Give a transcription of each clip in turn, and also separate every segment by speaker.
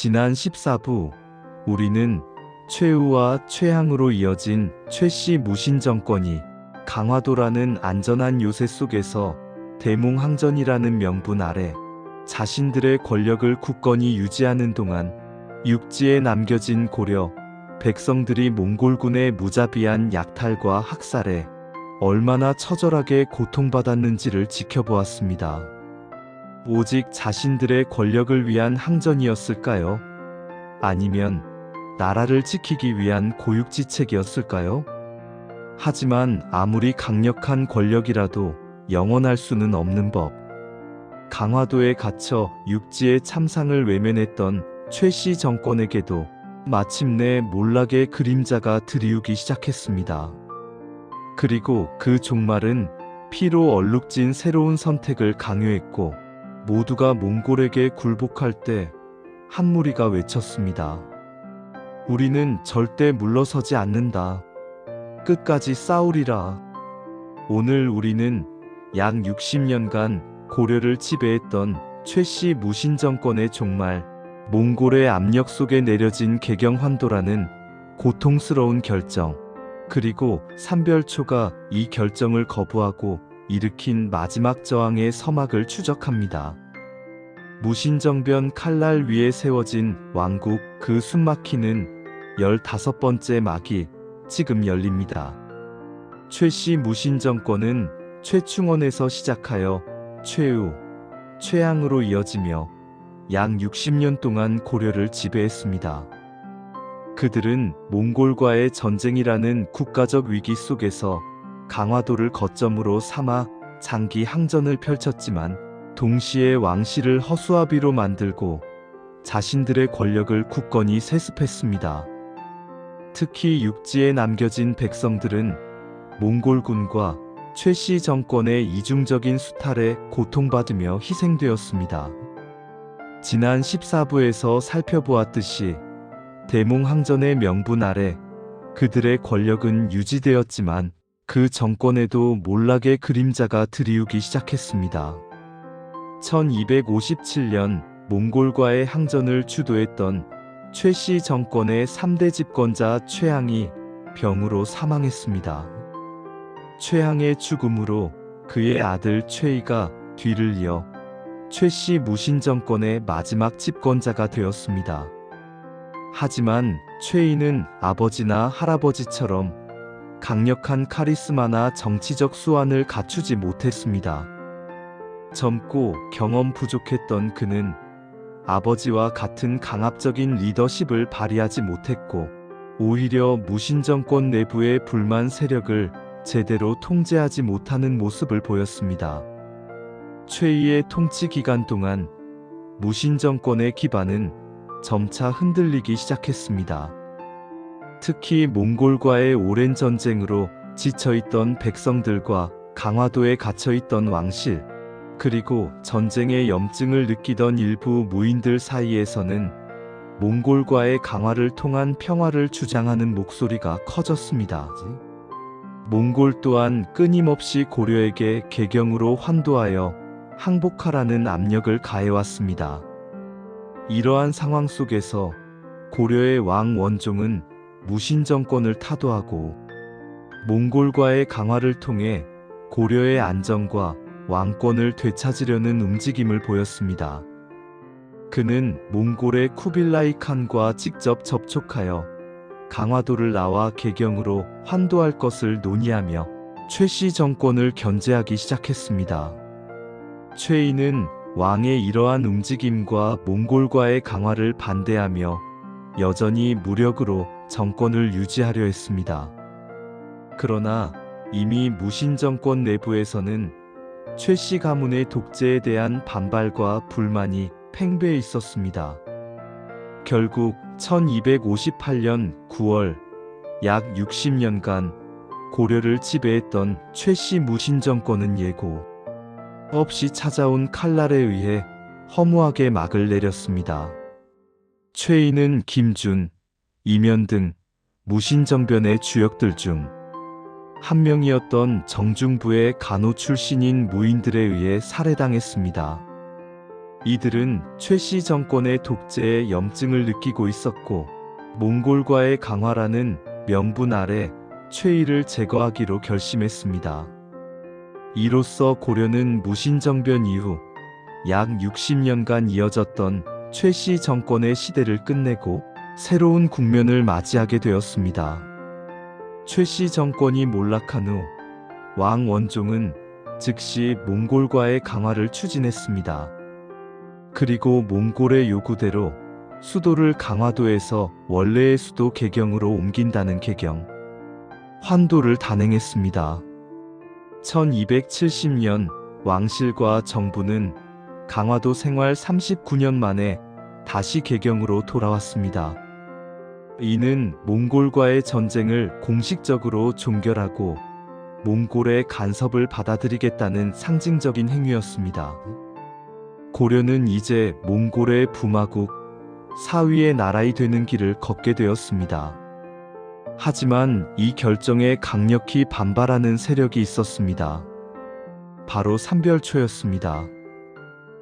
Speaker 1: 지난 14부 우리는 최우와 최향으로 이어진 최씨 무신 정권이 강화도라는 안전한 요새 속에서 대몽항전이라는 명분 아래 자신들의 권력을 굳건히 유지하는 동안 육지에 남겨진 고려 백성들이 몽골군의 무자비한 약탈과 학살에 얼마나 처절하게 고통받았는지를 지켜보았습니다. 오직 자신들의 권력을 위한 항전이었을까요? 아니면 나라를 지키기 위한 고육지책이었을까요? 하지만 아무리 강력한 권력이라도 영원할 수는 없는 법. 강화도에 갇혀 육지의 참상을 외면했던 최씨 정권에게도 마침내 몰락의 그림자가 드리우기 시작했습니다. 그리고 그 종말은 피로 얼룩진 새로운 선택을 강요했고 모두가 몽골에게 굴복할 때 한 무리가 외쳤습니다. 우리는 절대 물러서지 않는다. 끝까지 싸우리라. 오늘 우리는 약 60년간 고려를 지배했던 최씨 무신 정권의 종말, 몽골의 압력 속에 내려진 개경환도라는 고통스러운 결정, 그리고 삼별초가 이 결정을 거부하고 일으킨 마지막 저항의 서막을 추적합니다. 무신정변 칼날 위에 세워진 왕국 그 숨막히는 15번째 막이 지금 열립니다. 최씨 무신정권은 최충원에서 시작하여 최우, 최향으로 이어지며 약 60년 동안 고려를 지배했습니다. 그들은 몽골과의 전쟁이라는 국가적 위기 속에서 강화도를 거점으로 삼아 장기 항전을 펼쳤지만 동시에 왕실을 허수아비로 만들고 자신들의 권력을 굳건히 세습했습니다. 특히 육지에 남겨진 백성들은 몽골군과 최씨 정권의 이중적인 수탈에 고통받으며 희생되었습니다. 지난 14부에서 살펴보았듯이 대몽항전의 명분 아래 그들의 권력은 유지되었지만 그 정권에도 몰락의 그림자가 드리우기 시작했습니다. 1257년 몽골과의 항전을 주도했던 최씨 정권의 3대 집권자 최향이 병으로 사망했습니다. 최향의 죽음으로 그의 아들 최이가 뒤를 이어 최씨 무신 정권의 마지막 집권자가 되었습니다. 하지만 최이는 아버지나 할아버지처럼 강력한 카리스마나 정치적 수완을 갖추지 못했습니다. 젊고 경험 부족했던 그는 아버지와 같은 강압적인 리더십을 발휘하지 못했고 오히려 무신정권 내부의 불만 세력을 제대로 통제하지 못하는 모습을 보였습니다. 최이의 통치 기간 동안 무신정권의 기반은 점차 흔들리기 시작했습니다. 특히 몽골과의 오랜 전쟁으로 지쳐있던 백성들과 강화도에 갇혀있던 왕실, 그리고 전쟁의 염증을 느끼던 일부 무인들 사이에서는 몽골과의 강화를 통한 평화를 주장하는 목소리가 커졌습니다. 몽골 또한 끊임없이 고려에게 개경으로 환도하여 항복하라는 압력을 가해왔습니다. 이러한 상황 속에서 고려의 왕 원종은 무신정권을 타도하고 몽골과의 강화를 통해 고려의 안정과 왕권을 되찾으려는 움직임을 보였습니다. 그는 몽골의 쿠빌라이 칸과 직접 접촉하여 강화도를 나와 개경으로 환도할 것을 논의하며 최씨 정권을 견제하기 시작했습니다. 최이는 왕의 이러한 움직임과 몽골과의 강화를 반대하며 여전히 무력으로 정권을 유지하려 했습니다. 그러나 이미 무신정권 내부에서는 최씨 가문의 독재에 대한 반발과 불만이 팽배해 있었습니다. 결국 1258년 9월 약 60년간 고려를 지배했던 최씨 무신정권은 예고 없이 찾아온 칼날에 의해 허무하게 막을 내렸습니다. 최이는 김준, 이면 등 무신정변의 주역들 중 한 명이었던 정중부의 간호 출신인 무인들에 의해 살해당했습니다. 이들은 최씨 정권의 독재에 염증을 느끼고 있었고 몽골과의 강화라는 명분 아래 최이를 제거하기로 결심했습니다. 이로써 고려는 무신정변 이후 약 60년간 이어졌던 최씨 정권의 시대를 끝내고 새로운 국면을 맞이하게 되었습니다. 최씨 정권이 몰락한 후 왕 원종은 즉시 몽골과의 강화를 추진했습니다. 그리고 몽골의 요구대로 수도를 강화도에서 원래의 수도 개경으로 옮긴다는 개경, 환도를 단행했습니다. 1270년 왕실과 정부는 강화도 생활 39년 만에 다시 개경으로 돌아왔습니다. 이는 몽골과의 전쟁을 공식적으로 종결하고 몽골의 간섭을 받아들이겠다는 상징적인 행위였습니다. 고려는 이제 몽골의 부마국, 사위의 나라이 되는 길을 걷게 되었습니다. 하지만 이 결정에 강력히 반발하는 세력이 있었습니다. 바로 삼별초였습니다.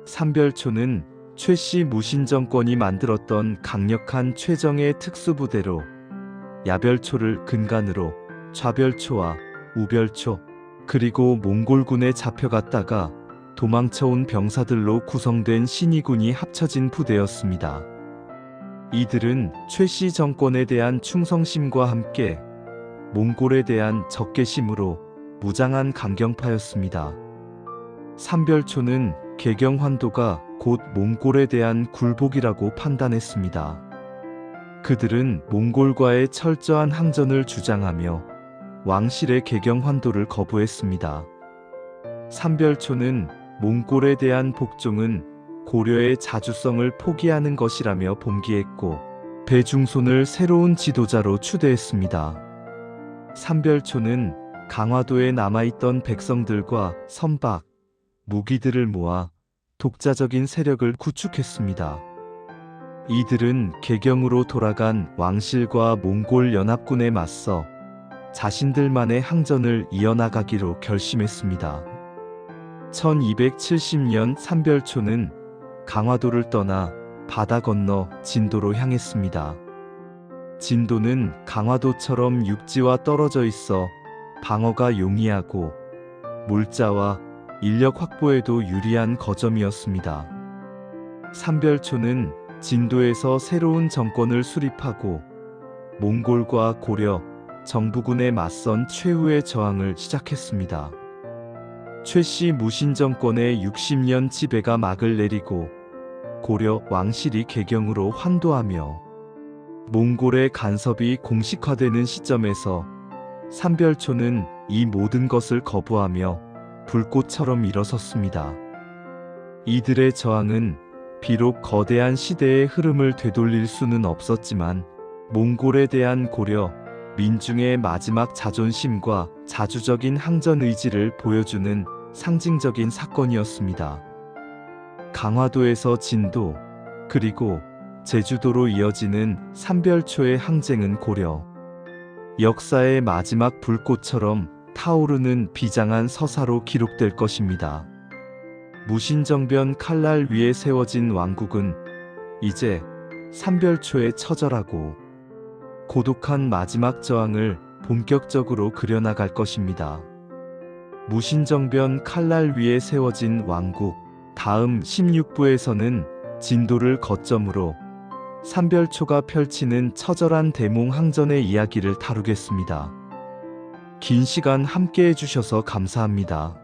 Speaker 1: 삼별초는 최씨 무신정권이 만들었던 강력한 최정예 특수부대로 야별초를 근간으로 좌별초와 우별초, 그리고 몽골군에 잡혀갔다가 도망쳐온 병사들로 구성된 신의군이 합쳐진 부대였습니다. 이들은 최씨 정권에 대한 충성심과 함께 몽골에 대한 적개심으로 무장한 강경파였습니다. 삼별초는 개경환도가 곧 몽골에 대한 굴복이라고 판단했습니다. 그들은 몽골과의 철저한 항전을 주장하며 왕실의 개경환도를 거부했습니다. 삼별초는 몽골에 대한 복종은 고려의 자주성을 포기하는 것이라며 봉기했고 배중손을 새로운 지도자로 추대했습니다. 삼별초는 강화도에 남아있던 백성들과 선박, 무기들을 모아 독자적인 세력을 구축했습니다. 이들은 개경으로 돌아간 왕실과 몽골 연합군에 맞서 자신들만의 항전을 이어나가기로 결심했습니다. 1270년 삼별초는 강화도를 떠나 바다 건너 진도로 향했습니다. 진도는 강화도처럼 육지와 떨어져 있어 방어가 용이하고 물자와 인력 확보에도 유리한 거점이었습니다. 삼별초는 진도에서 새로운 정권을 수립하고 몽골과 고려, 정부군에 맞선 최후의 저항을 시작했습니다. 최씨 무신정권의 60년 지배가 막을 내리고 고려 왕실이 개경으로 환도하며 몽골의 간섭이 공식화되는 시점에서 삼별초는 이 모든 것을 거부하며 불꽃처럼 일어섰습니다. 이들의 저항은 비록 거대한 시대의 흐름을 되돌릴 수는 없었지만 몽골에 대한 고려 민중의 마지막 자존심과 자주적인 항전 의지를 보여주는 상징적인 사건이었습니다. 강화도에서 진도, 그리고 제주도로 이어지는 삼별초의 항쟁은 고려 역사의 마지막 불꽃처럼 타오르는 비장한 서사로 기록될 것입니다. 무신정변 칼날 위에 세워진 왕국은 이제 삼별초의 처절하고 고독한 마지막 저항을 본격적으로 그려나갈 것입니다. 무신정변 칼날 위에 세워진 왕국, 다음 16부에서는 진도를 거점으로 삼별초가 펼치는 처절한 대몽항전의 이야기를 다루겠습니다. 긴 시간 함께 해주셔서 감사합니다.